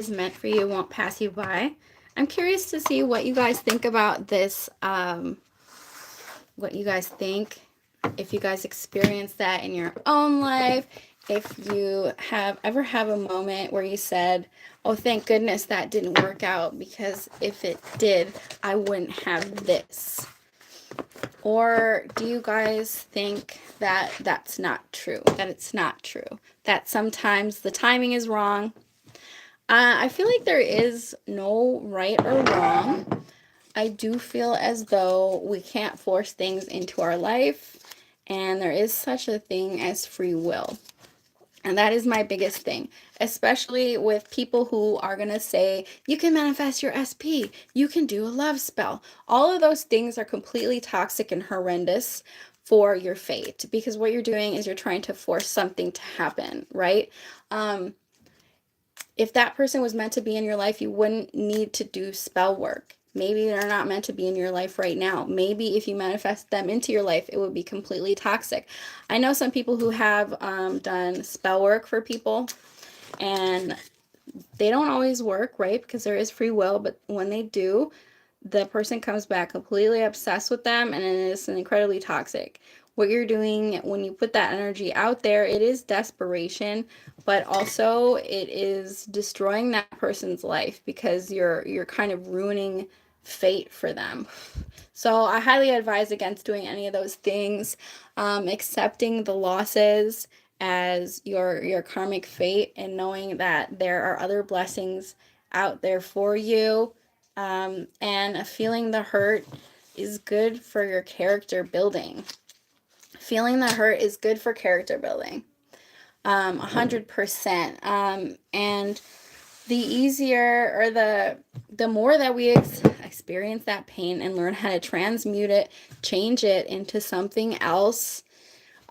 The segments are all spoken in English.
is meant for you won't pass you by. I'm curious to see what you guys think about this. What you guys think, if you guys experience that in your own life, if you have ever have a moment where you said, "Oh, thank goodness that didn't work out because if it did, I wouldn't have this." Or do you guys think that that's not true? That it's not true? That sometimes the timing is wrong? I feel like there is no right or wrong. I do feel as though we can't force things into our life, and there is such a thing as free will. And that is my biggest thing, especially with people who are going to say, you can manifest your SP, you can do a love spell. All of those things are completely toxic and horrendous for your fate, because what you're doing is you're trying to force something to happen, right? Um, if that person was meant to be in your life, you wouldn't need to do spell work. Maybe they're not meant to be in your life right now. Maybe if you manifest them into your life, it would be completely toxic. I know some people who have done spell work for people, and they don't always work, right? Because there is free will, but when they do, the person comes back completely obsessed with them, and it is incredibly toxic. What you're doing when you put that energy out there, it is desperation, but also it is destroying that person's life because you're kind of ruining fate for them. So I highly advise against doing any of those things, accepting the losses as your karmic fate, and knowing that there are other blessings out there for you, and feeling the hurt is good for your character building. Feeling the hurt is good for character building. 100%. And the easier, or the more that we experience that pain and learn how to transmute it, change it into something else,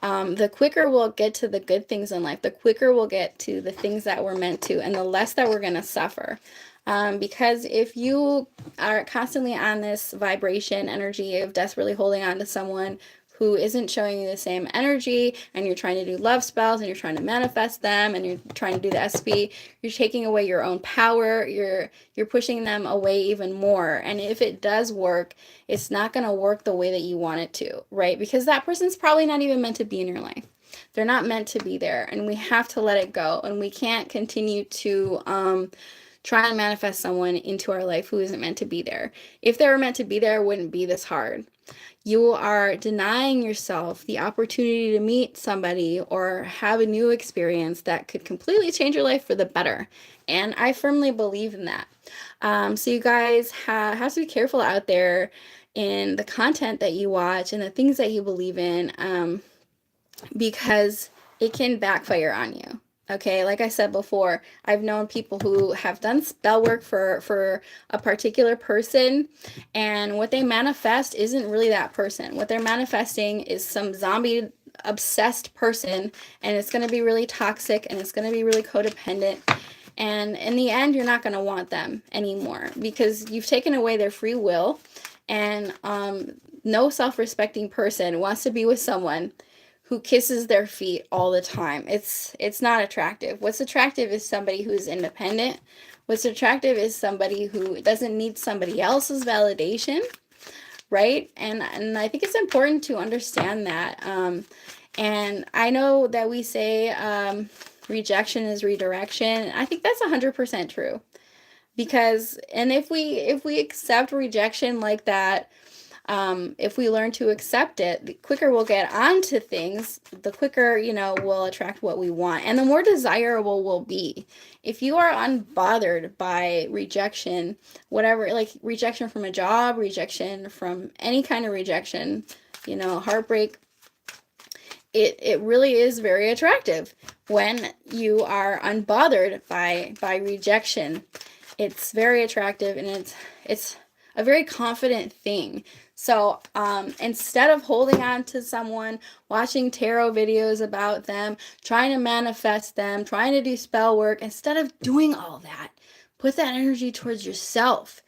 the quicker we'll get to the good things in life, the quicker we'll get to the things that we're meant to, and the less that we're going to suffer. Because if you are constantly on this vibration energy of desperately holding on to someone who isn't showing you the same energy, and you're trying to do love spells and you're trying to manifest them and you're trying to do the SP, you're taking away your own power. You're pushing them away even more. And if it does work, it's not going to work the way that you want it to, right? Because that person's probably not even meant to be in your life. They're not meant to be there, and we have to let it go. And we can't continue to try and manifest someone into our life who isn't meant to be there. If they were meant to be there, it wouldn't be this hard. You are denying yourself the opportunity to meet somebody or have a new experience that could completely change your life for the better. And I firmly believe in that. So you guys have to be careful out there in the content that you watch and the things that you believe in, because it can backfire on you. Okay, like I said before, I've known people who have done spell work for a particular person, and what they manifest isn't really that person. What they're manifesting is some zombie obsessed person, and it's going to be really toxic, and it's going to be really codependent. And in the end, you're not going to want them anymore because you've taken away their free will, and no self-respecting person wants to be with someone who kisses their feet all the time. It's not attractive. What's attractive is somebody who's independent. What's attractive is somebody who doesn't need somebody else's validation, right? And I think it's important to understand that. And I know that we say rejection is redirection. I think that's 100% true. Because, and if we accept rejection like that, if we learn to accept it, the quicker we'll get onto things, the quicker, we'll attract what we want, and the more desirable we'll be. If you are unbothered by rejection, whatever, like rejection from a job, rejection from any kind of rejection, heartbreak, it really is very attractive when you are unbothered by rejection. It's very attractive, and it's a very confident thing. So instead of holding on to someone, watching tarot videos about them, trying to manifest them, trying to do spell work, instead of doing all that, put that energy towards yourself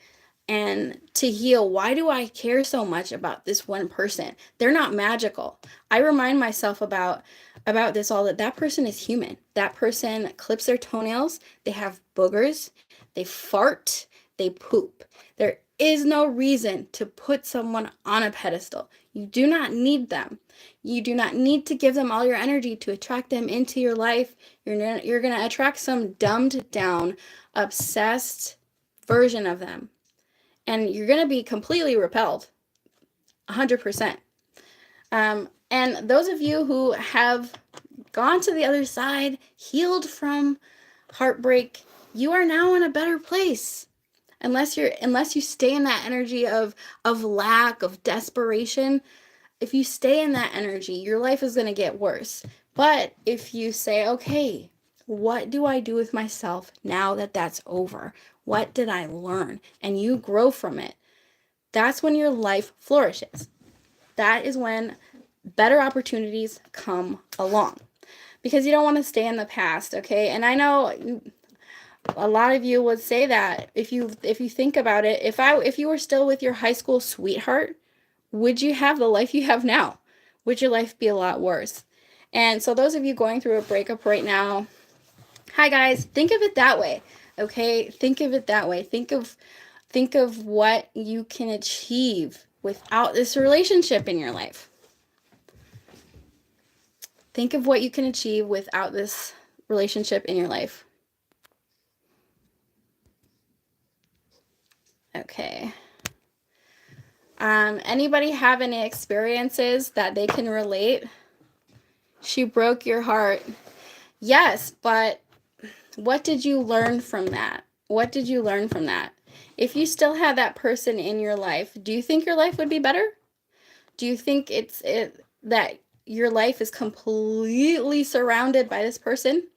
and to heal. Why do I care so much about this one person? They're not magical. I remind myself about about this all, that that person is human. That person clips their toenails, they have boogers, they fart, they poop. There is no reason to put someone on a pedestal. You do not need them. You do not need to give them all your energy to attract them into your life. You're going to attract some dumbed down, obsessed version of them. And you're going to be completely repelled. 100%. And those of you who have gone to the other side, healed from heartbreak, you are now in a better place. Unless you stay in that energy of lack, of desperation, if you stay in that energy, your life is going to get worse. But if you say, okay, what do I do with myself now that that's over? What did I learn? And you grow from it. That's when your life flourishes. That is when better opportunities come along, because you don't want to stay in the past, okay? And I know a lot of you would say that if you think about it, if you were still with your high school sweetheart, would you have the life you have now? Would your life be a lot worse? And so those of you going through a breakup right now, hi guys, think of it that way, okay? Think of it that way. Think of what you can achieve without this relationship in your life. Think of what you can achieve without this relationship in your life. Okay. Anybody have any experiences that they can relate? She broke your heart. Yes, but what did you learn from that? What did you learn from that? If you still had that person in your life, do you think your life would be better? Do you think that your life is completely surrounded by this person?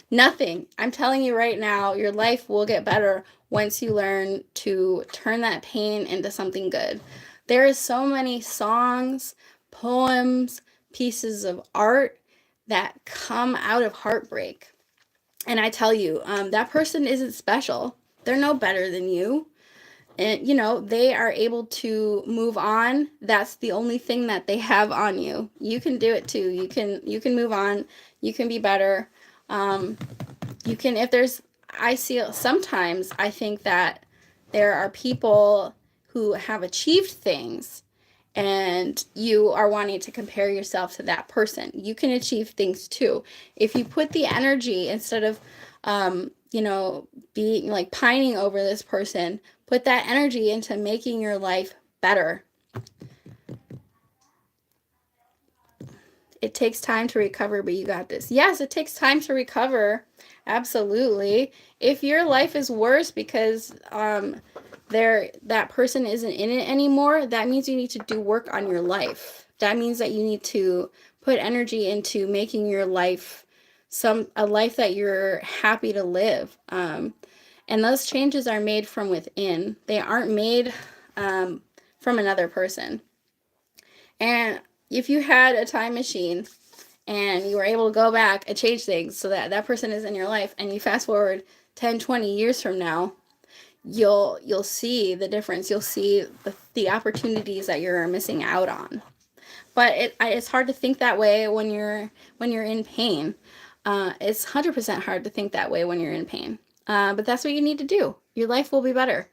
Nothing. I'm telling you right now, your life will get better once you learn to turn that pain into something good. There is so many songs, poems, pieces of art that come out of heartbreak. And I tell you, that person isn't special. They're no better than you. And, they are able to move on. That's the only thing that they have on you. You can do it too. You can move on. You can be better. You can, I think that there are people who have achieved things and you are wanting to compare yourself to that person. You can achieve things too. If you put the energy, instead of, being like pining over this person, put that energy into making your life better. It takes time to recover, but you got this. Yes, it takes time to recover. Absolutely. If your life is worse because that person isn't in it anymore, that means you need to do work on your life. That means that you need to put energy into making your life a life that you're happy to live. And those changes are made from within. They aren't made from another person. And if you had a time machine and you were able to go back and change things so that that person is in your life, and you fast forward 10, 20 years from now, you'll see the difference. You'll see the opportunities that you're missing out on. But it's hard to think that way when you're in pain. It's 100% hard to think that way when you're in pain. But that's what you need to do. Your life will be better.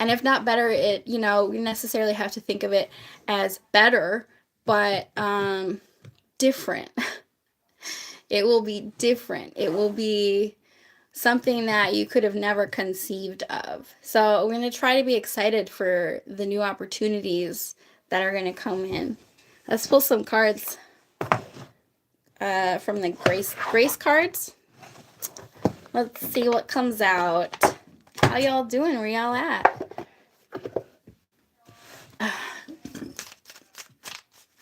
And if not better, you necessarily have to think of it as better, but different. It will be different. It will be something that you could have never conceived of. So we're going to try to be excited for the new opportunities that are going to come in. Let's pull some cards from the Grace cards. Let's see what comes out. How y'all doing? Where y'all at?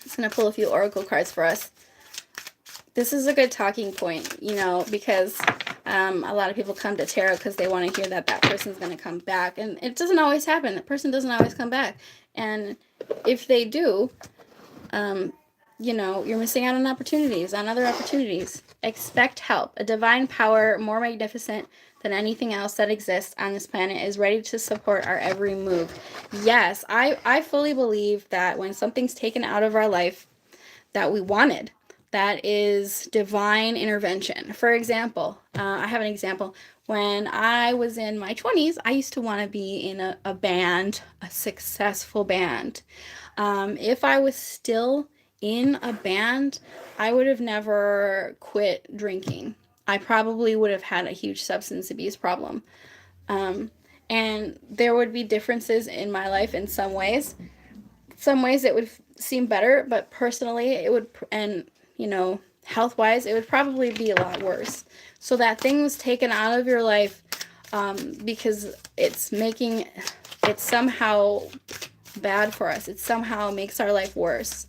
Just going to pull a few oracle cards for us. This is a good talking point, because a lot of people come to tarot because they want to hear that person's going to come back. And it doesn't always happen. The person doesn't always come back. And if they do, you're missing out on other opportunities. Expect help. A divine power more magnificent than anything else that exists on this planet is ready to support our every move. Yes, I fully believe that when something's taken out of our life, that we wanted. That is divine intervention. For example, I have an example. When I was in my 20s, I used to want to be in a band, a successful band. If I was still in a band, I would have never quit drinking. I probably would have had a huge substance abuse problem. And there would be differences in my life in some ways. Some ways it would seem better, but personally it would, and health wise, it would probably be a lot worse. So that thing was taken out of your life because it's somehow bad for us. It somehow makes our life worse.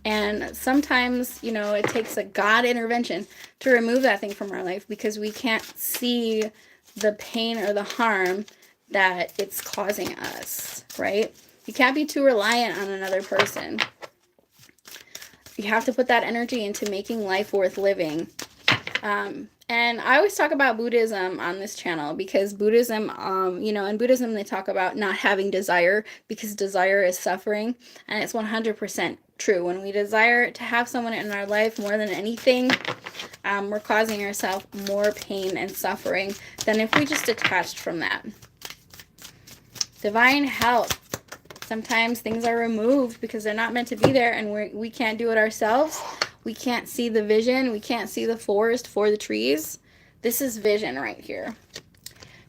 And sometimes, it takes a God intervention to remove that thing from our life because we can't see the pain or the harm that it's causing us, right? You can't be too reliant on another person. You have to put that energy into making life worth living. And I always talk about Buddhism on this channel because Buddhism, in Buddhism they talk about not having desire because desire is suffering. And it's 100% true. When we desire to have someone in our life more than anything, we're causing ourselves more pain and suffering than if we just detached from that. Divine help. Sometimes things are removed because they're not meant to be there and we can't do it ourselves. We can't see the vision. We can't see the forest for the trees. This is vision right here.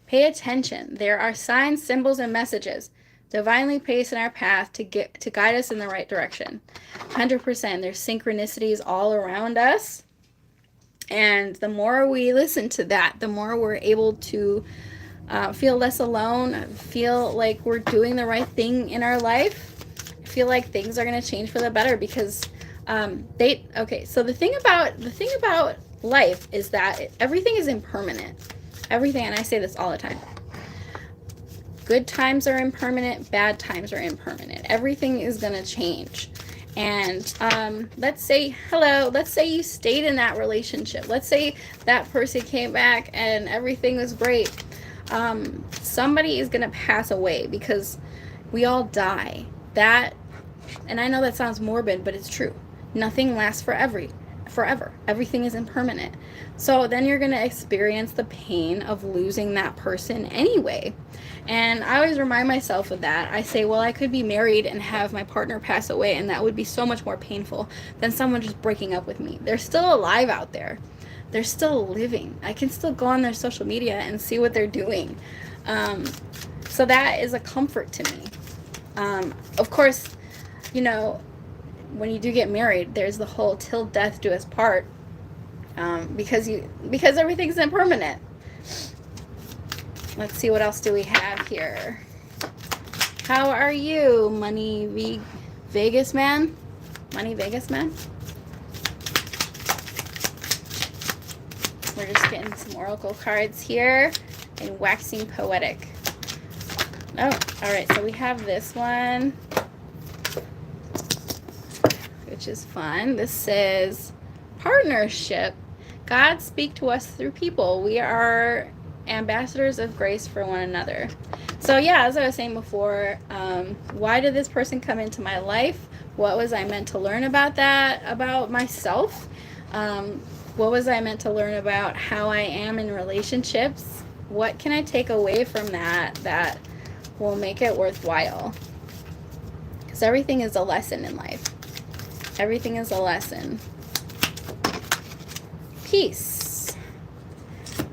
Pay attention. There are signs, symbols, and messages divinely placed in our path to guide us in the right direction. 100%. There's synchronicities all around us. And the more we listen to that, the more we're able to feel less alone, feel like we're doing the right thing in our life, feel like things are going to change for the better because so the thing about life is that everything is impermanent. Everything, and I say this all the time. Good times are impermanent, bad times are impermanent. Everything is going to change. And let's say you stayed in that relationship. Let's say that person came back and everything was great. Somebody is going to pass away because we all die. And I know that sounds morbid, but it's true. Nothing lasts forever. Everything is impermanent. So then you're going to experience the pain of losing that person anyway. And I always remind myself of that. I say, well, I could be married and have my partner pass away, and that would be so much more painful than someone just breaking up with me. They're still alive out there. They're still living. I can still go on their social media and see what they're doing. So that is a comfort to me. Of course, when you do get married, there's the whole till death do us part, because everything's impermanent. Let's see, what else do we have here? How are you, Money Vegas Man? Money Vegas Man? We're just getting some oracle cards here and waxing poetic. Oh, all right, so we have this one, which is fun. This says partnership. God speak to us through people. We are ambassadors of grace for one another. So yeah, as I was saying before, why did this person come into my life? What was I meant to learn about that, about myself? What was I meant to learn about how I am in relationships? What can I take away from that will make it worthwhile? Because everything is a lesson in life. Everything is a lesson. Peace.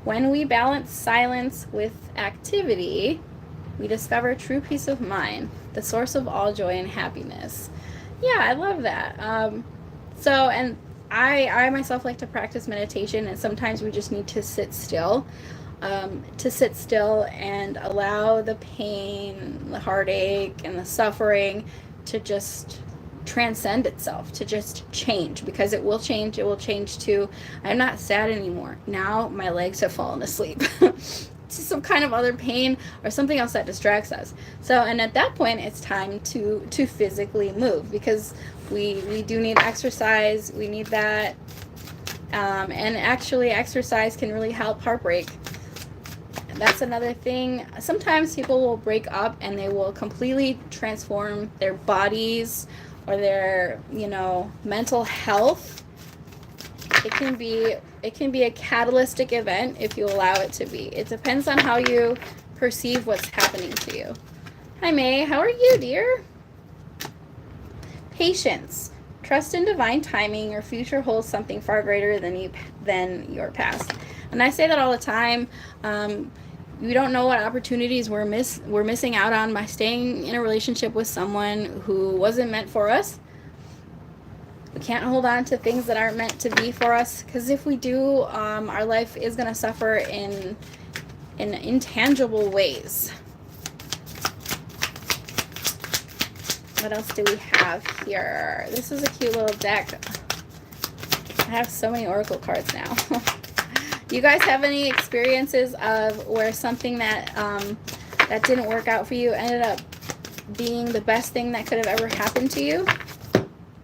When we balance silence with activity, we discover true peace of mind, the source of all joy and happiness. Yeah, I love that. And I myself like to practice meditation, and sometimes we just need to sit still. And allow the pain, the heartache, and the suffering to just transcend itself, to just change, because it will change. It will change to, I'm not sad anymore. Now my legs have fallen asleep. Some kind of other pain or something else that distracts us. So, and at that point, it's time to physically move, because we do need exercise. We need that. And actually, exercise can really help heartbreak. That's another thing. Sometimes people will break up and they will completely transform their bodies or their, you know, mental health, it can be a catalytic event if you allow it to be. It depends on how you perceive what's happening to you. Hi May, how are you, dear? Patience. Trust in divine timing. Your future holds something far greater than your past. And I say that all the time. We don't know what opportunities we're missing out on by staying in a relationship with someone who wasn't meant for us. We can't hold on to things that aren't meant to be for us, because if we do, our life is going to suffer in intangible ways. What else do we have here? This is a cute little deck. I have so many oracle cards now. Do you guys have any experiences of where something that that didn't work out for you ended up being the best thing that could have ever happened to you?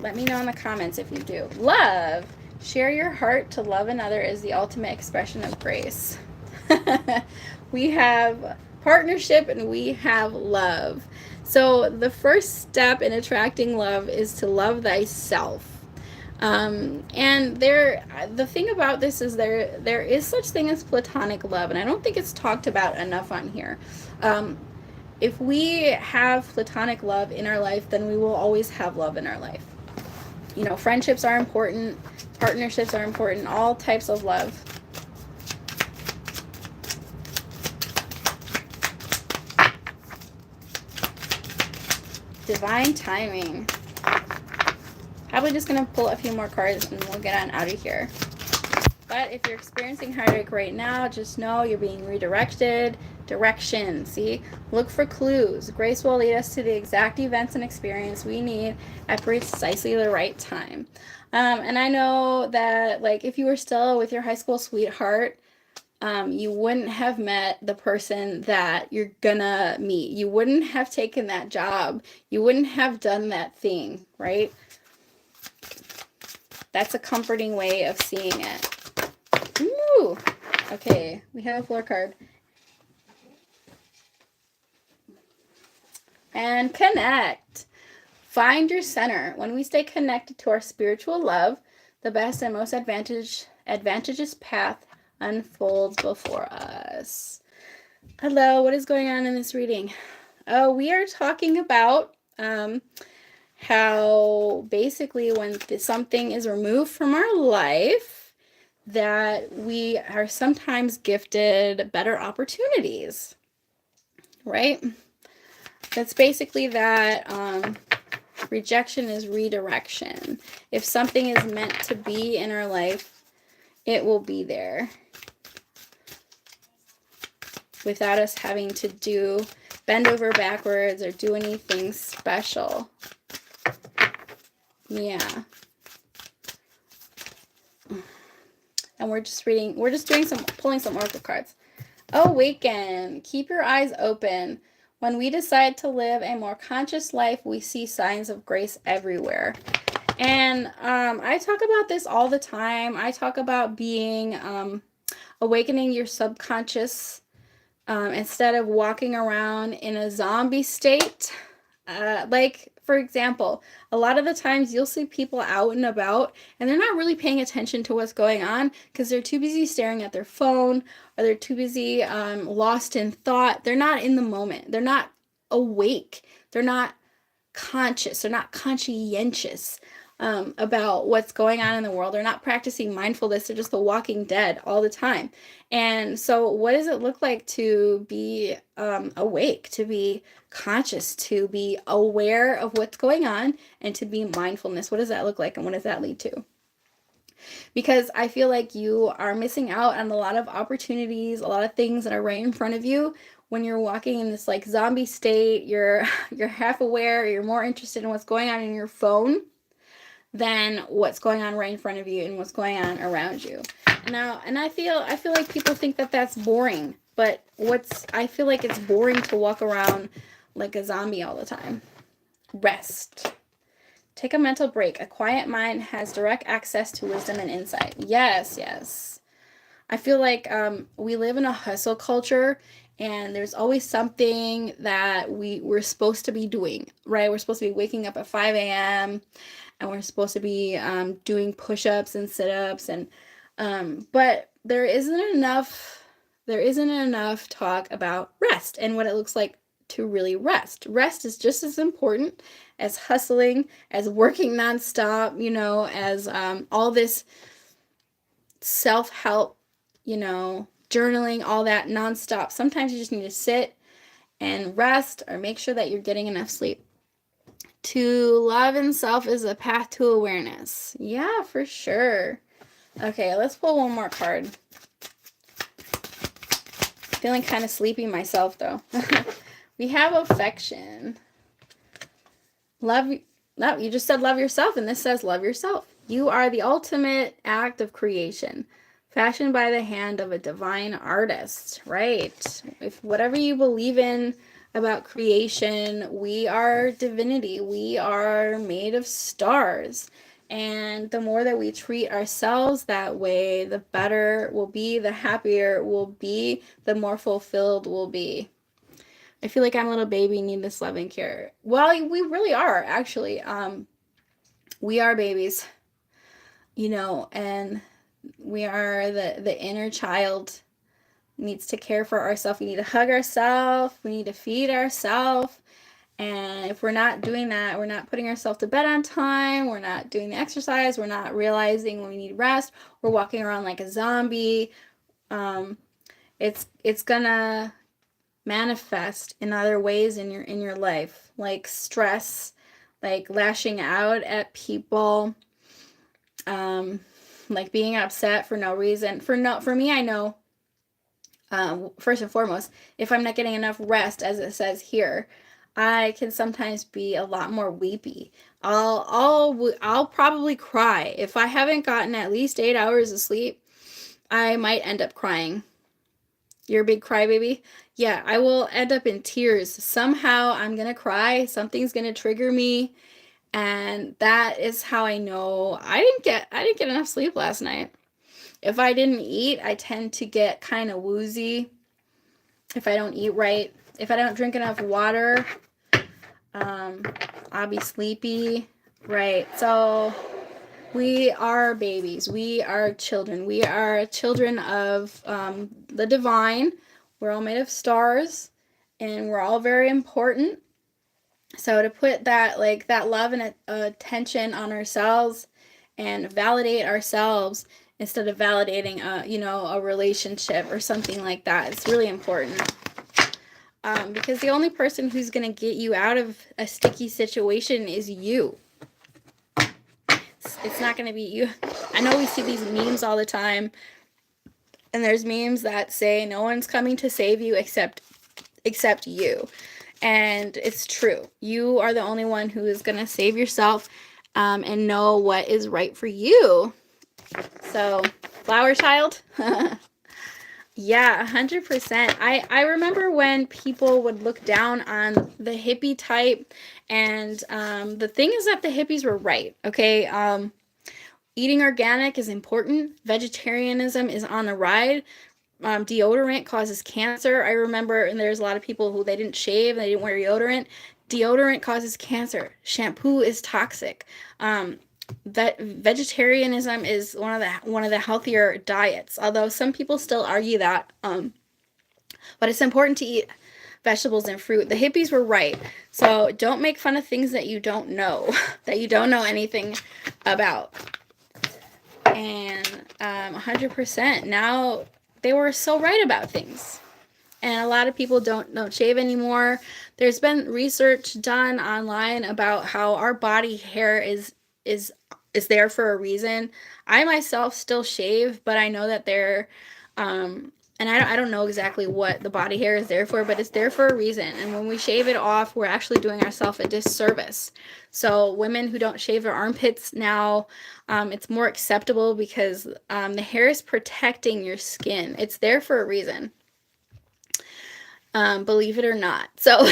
Let me know in the comments if you do. Love. Share your heart. To love another is the ultimate expression of grace. We have partnership and we have love. So the first step in attracting love is to love thyself. And the thing about this is there is such thing as platonic love, and I don't think it's talked about enough on here. If we have platonic love in our life, then we will always have love in our life. You know, friendships are important, partnerships are important, all types of love. Divine timing. Probably just going to pull a few more cards and we'll get on out of here. But if you're experiencing heartache right now, just know you're being redirected. Direction, see? Look for clues. Grace will lead us to the exact events and experience we need at precisely the right time. And I know that, like, if you were still with your high school sweetheart, you wouldn't have met the person that you're gonna meet. You wouldn't have taken that job. You wouldn't have done that thing, right? That's a comforting way of seeing it. Ooh, okay, we have a floor card. And connect. Find your center. When we stay connected to our spiritual love, the best and most advantageous path unfolds before us. Hello, what is going on in this reading? Oh, we are talking about how basically when something is removed from our life, that we are sometimes gifted better opportunities, right? That's basically that rejection is redirection. If something is meant to be in our life, it will be there without us having to bend over backwards or do anything special. Yeah. And we're just pulling some oracle cards. Awaken. Keep your eyes open. When we decide to live a more conscious life, we see signs of grace everywhere. And I talk about this all the time. I talk about being awakening your subconscious instead of walking around in a zombie state. Like, for example, a lot of the times you'll see people out and about and they're not really paying attention to what's going on because they're too busy staring at their phone, or they're too busy lost in thought. They're not in the moment. They're not awake. They're not conscious. They're not conscientious about what's going on in the world. They're not practicing mindfulness. They're just the walking dead all the time. And so what does it look like to be awake, to be conscious, to be aware of what's going on, and to be mindfulness? What does that look like, and what does that lead to? Because I feel like you are missing out on a lot of opportunities, a lot of things that are right in front of you when you're walking in this like zombie state. You're half aware, you're more interested in what's going on in your phone than what's going on right in front of you and what's going on around you. Now, and I feel like people think that that's boring, but I feel like it's boring to walk around like a zombie all the time. Rest. Take a mental break. A quiet mind has direct access to wisdom and insight. Yes, yes. I feel like we live in a hustle culture, And there's always something that we're supposed to be doing, right? We're supposed to be waking up at 5 a.m. and we're supposed to be doing push-ups and sit-ups, and but there isn't enough talk about rest and what it looks like to really rest. Rest is just as important as hustling, as working nonstop, as all this self-help, journaling, all that nonstop. Sometimes you just need to sit and rest or make sure that you're getting enough sleep. To love and self is a path to awareness. Yeah, for sure. Okay, let's pull one more card. Feeling kind of sleepy myself, though. We have affection. Love. No, you just said love yourself, and this says love yourself. You are the ultimate act of creation, fashioned by the hand of a divine artist, right? If whatever you believe in about creation, we are divinity. We are made of stars. And the more that we treat ourselves that way, the better we'll be, the happier we'll be, the more fulfilled we'll be. I feel like I'm a little baby, need this love and care. Well, we really are, actually. We are babies, and we are the inner child. Needs to care for ourselves. We need to hug ourselves. We need to feed ourselves. And if we're not doing that, we're not putting ourselves to bed on time, we're not doing the exercise, we're not realizing when we need rest, we're walking around like a zombie, it's gonna manifest in other ways in your life, like stress, like lashing out at people, like being upset for no reason. For me, I know, first and foremost, if I'm not getting enough rest, as it says here, I can sometimes be a lot more weepy. I'll probably cry if I haven't gotten at least 8 hours of sleep. I might end up crying. You're a big crybaby? Yeah, I will end up in tears. Somehow I'm gonna cry. Something's gonna trigger me, and that is how I know I didn't get enough sleep last night. If I didn't eat, I tend to get kind of woozy. If I don't eat right, if I don't drink enough water, I'll be sleepy, right? So we are babies. We are children. We are children of the divine. We're all made of stars, and we're all very important. So to put that love and attention on ourselves and validate ourselves instead of validating a relationship or something like that, it's really important. Because the only person who's going to get you out of a sticky situation is you. It's not going to be you. I know we see these memes all the time, and there's memes that say no one's coming to save you except you. And it's true. You are the only one who is going to save yourself and know what is right for you. So, flower child. Yeah, 100%. I remember when people would look down on the hippie type, and the thing is that the hippies were right, okay? Eating organic is important. Vegetarianism is on the ride. Deodorant causes cancer. I remember, and there's a lot of people who they didn't shave and they didn't wear deodorant. Deodorant causes cancer. Shampoo is toxic. That vegetarianism is one of the healthier diets, although some people still argue that, but it's important to eat vegetables and fruit. The hippies were right. So don't make fun of things that you don't know that you don't know anything about. And 100% now, they were so right about things. And a lot of people don't shave anymore. There's been research done online about how our body hair is there for a reason. I myself still shave, but I know that they're and I don't know exactly what the body hair is there for, but it's there for a reason. And when we shave it off, we're actually doing ourselves a disservice. So women who don't shave their armpits now, it's more acceptable because the hair is protecting your skin. It's there for a reason. Believe it or not. So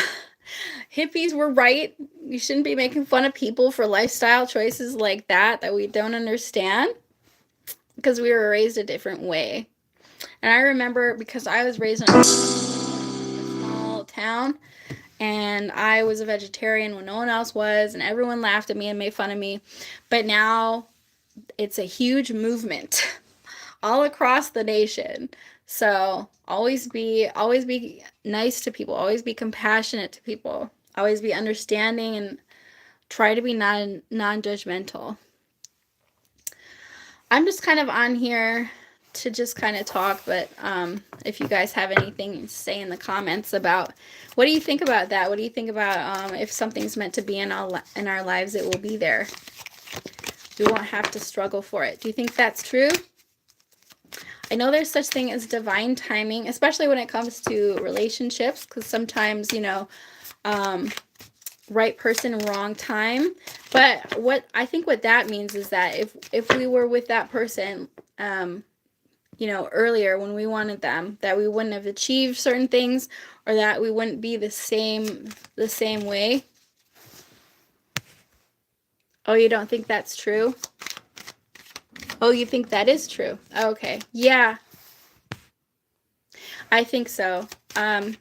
hippies were right. We shouldn't be making fun of people for lifestyle choices like that we don't understand, because we were raised a different way. And I remember, because I was raised in down, and I was a vegetarian when no one else was, and everyone laughed at me and made fun of me. But now it's a huge movement all across the nation. So always be nice to people, always be compassionate to people, always be understanding, and try to be non-judgmental. I'm just kind of on here to just kind of talk, but if you guys have anything to say in the comments about, what do you think about that? What do you think about if something's meant to be in our lives, it will be there. We won't have to struggle for it. Do you think that's true? I know there's such thing as divine timing, especially when it comes to relationships, because sometimes, you know, right person, wrong time. But what I think what that means is that if we were with that person, you know, earlier when we wanted them, that we wouldn't have achieved certain things, or that we wouldn't be the same way. Oh, you don't think that's true? Oh, you think that is true? Okay. Yeah. I think so. I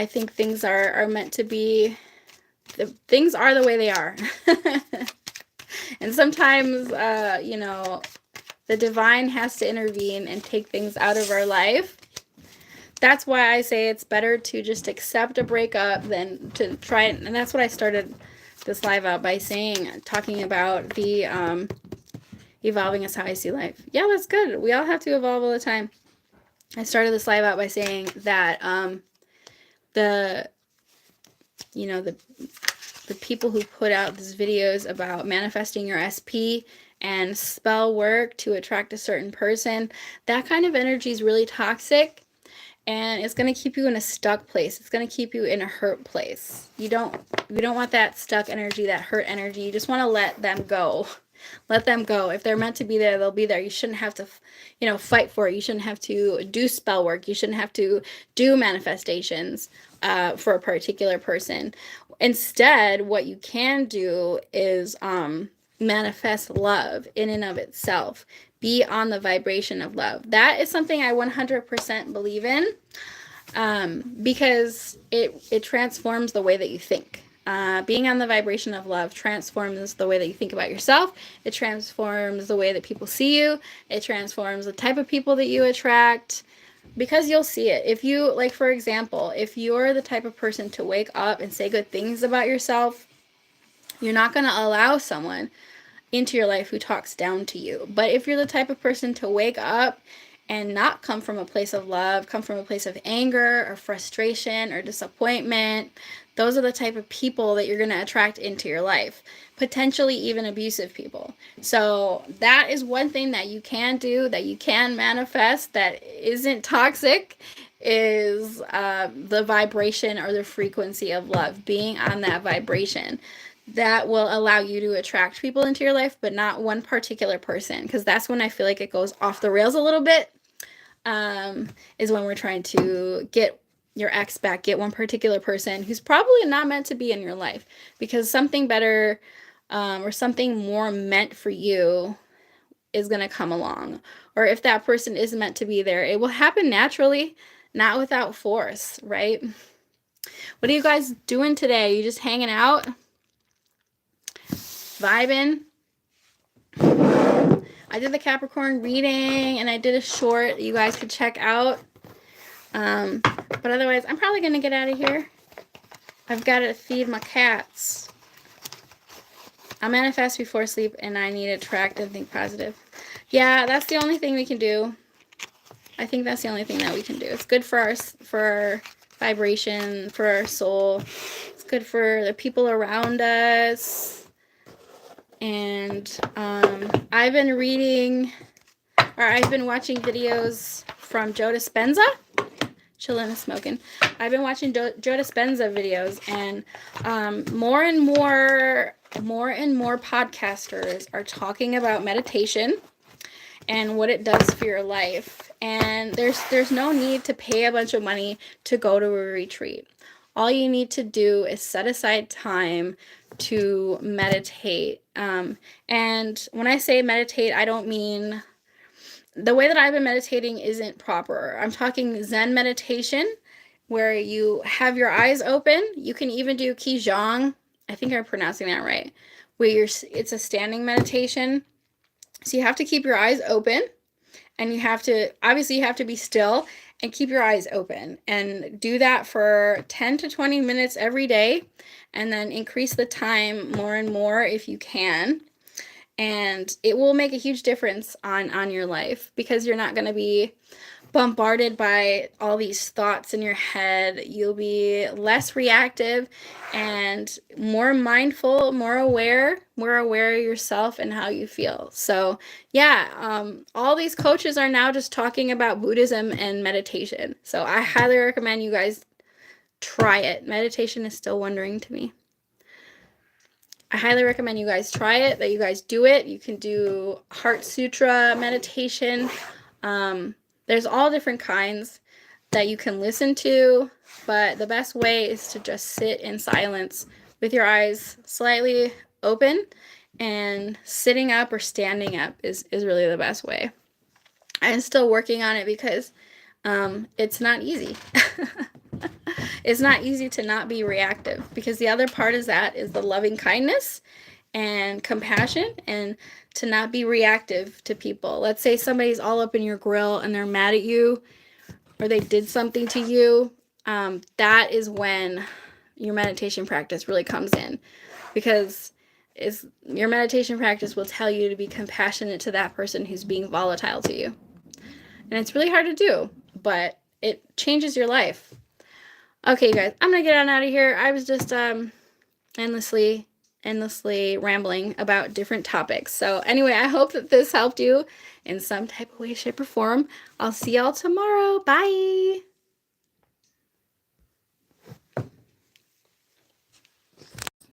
think things are meant to be, things are the way they are. And sometimes, you know, the divine has to intervene and take things out of our life. That's why I say it's better to just accept a breakup than to try it. And that's what I started this live out by saying, talking about the evolving is how I see life. Yeah, that's good. We all have to evolve all the time. I started this live out by saying that the people who put out these videos about manifesting your SP and spell work to attract a certain person, that kind of energy is really toxic, and it's going to keep you in a stuck place. It's going to keep you in a hurt place. You don't want that stuck energy, that hurt energy. You just want to let them go. Let them go. If they're meant to be there, they'll be there. You shouldn't have to, you know, fight for it. You shouldn't have to do spell work. You shouldn't have to do manifestations for a particular person. Instead, what you can do is manifest love in and of itself. Be on the vibration of love. That is something I 100% believe in, because it transforms the way that you think. Being on the vibration of love transforms the way that you think about yourself. It transforms the way that people see you. It transforms the type of people that you attract, because you'll see it. If you, like, for example, if you're the type of person to wake up and say good things about yourself, you're not going to allow someone into your life who talks down to you. But if you're the type of person to wake up and not come from a place of love, come from a place of anger or frustration or disappointment, those are the type of people that you're going to attract into your life, potentially even abusive people. So that is one thing that you can do, that you can manifest, that isn't toxic, is the vibration or the frequency of love, being on that vibration. That will allow you to attract people into your life, but not one particular person, because that's when I feel like it goes off the rails a little bit, is when we're trying to get your ex back, get one particular person who's probably not meant to be in your life, because something better or something more meant for you is going to come along. Or if that person is meant to be there, it will happen naturally, not without force, right? What are you guys doing today? You just hanging out? Vibing? I did the Capricorn reading, and I did a short you guys could check out. But otherwise, I'm probably going to get out of here. I've got to feed my cats. I'll manifest before sleep, and I need to attract and think positive. Yeah, that's the only thing we can do. I think that's the only thing that we can do. It's good for our vibration, for our soul. It's good for the people around us. And I've been watching videos from Joe Dispenza. Chillin' and smoking. I've been watching Joe Dispenza videos, and more and more podcasters are talking about meditation and what it does for your life. And there's no need to pay a bunch of money to go to a retreat. All you need to do is set aside time to meditate. And when I say meditate, I don't mean the way that I've been meditating isn't proper. I'm talking Zen meditation. where you have your eyes open. You can even do Qigong. I think I'm pronouncing that right. Where it's a standing meditation. So you have to keep your eyes open, and you have to be still and keep your eyes open, and do that for 10 to 20 minutes every day, and then increase the time more and more if you can. And it will make a huge difference on your life, because you're not going to be bombarded by all these thoughts in your head. You'll be less reactive and more mindful, more aware of yourself and how you feel. So yeah, all these coaches are now just talking about Buddhism and meditation. So I highly recommend you guys try it. Meditation is still wondering to me. I highly recommend you guys try it, that you guys do it. You can do Heart Sutra meditation. There's all different kinds that you can listen to, but the best way is to just sit in silence with your eyes slightly open, and sitting up or standing up is really the best way. I'm still working on it because it's not easy. It's not easy to not be reactive, because the other part is the loving kindness and compassion, and to not be reactive to people. Let's say somebody's all up in your grill and they're mad at you, or they did something to you. That is when your meditation practice really comes in, because your meditation practice will tell you to be compassionate to that person who's being volatile to you. And it's really hard to do, but it changes your life. Okay, you guys, I'm going to get on out of here. I was just endlessly rambling about different topics. So anyway, I hope that this helped you in some type of way, shape, or form. I'll see y'all tomorrow. Bye.